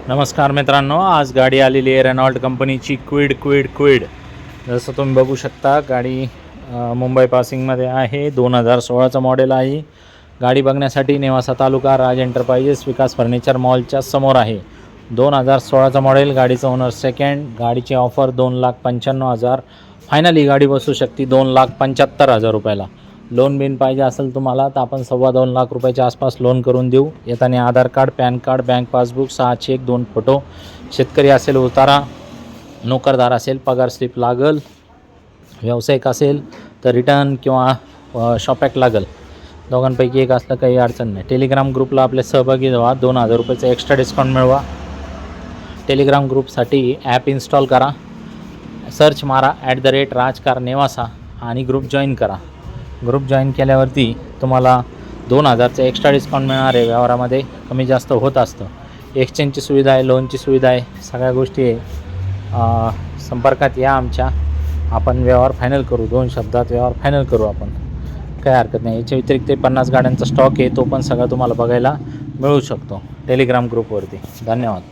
नमस्कार मित्रांनो, आज गाडी आलेली आहे रेनॉल्ट कंपनीची क्विड. जसं तुम्ही बघू शकता गाडी मुंबई पासिंगमध्ये आहे. 2016चं मॉडेल आहे. गाडी बघण्यासाठी नेवासा तालुका राज एंटरप्राइजेस विकास फर्निचर मॉलच्या समोर आहे. 2016चं मॉडेल, गाडीचं ओनर सेकंड. गाडीची ऑफर 2,95,000. फायनली गाडी बसू शकते 2,75,000 रुपयाला. लोन बिन पाहिजे असेल तुम्हाला तर आपण 2.25 लाख रुपयाच्या आसपास लोन करून देऊ. येताना Aadhaar card, PAN card, bank passbook, 6 cheque, 2 photo. शेतकरी असेल उतारा, नोकरदार असेल पगार स्लिप लागल, व्यावसायिक असेल तर रिटर्न किंवा शॉपॅक लागल. दोघांपैकी एक असलं काही अडचण नाही. टेलिग्राम ग्रुपला आपले सहभागी व्हा. 2,000 रुपयाचं एक्स्ट्रा डिस्काउंट मिळवा. टेलिग्राम ग्रुपसाठी ॲप इन्स्टॉल करा, सर्च मारा @राजकार नेवासा आणि ग्रुप जॉईन करा. ग्रुप जॉईन केल्यावरती तुम्हाला 2,000चं एक्स्ट्रा डिस्काउंट मिळणार आहे. व्यवहारामध्ये कमी जास्त होत असतं. एक्सचेंजची सुविधा आहे, लोनची सुविधा आहे, सगळ्या गोष्टी आहे. संपर्कात या आमच्या, आपण व्यवहार फायनल करू. 2 शब्दात व्यवहार फायनल करू आपण, काही हरकत नाही. याच्या व्यतिरिक्त 50 गाड्यांचा स्टॉक आहे, तो पण सगळा तुम्हाला बघायला मिळू शकतो टेलिग्राम ग्रुपवरती. धन्यवाद.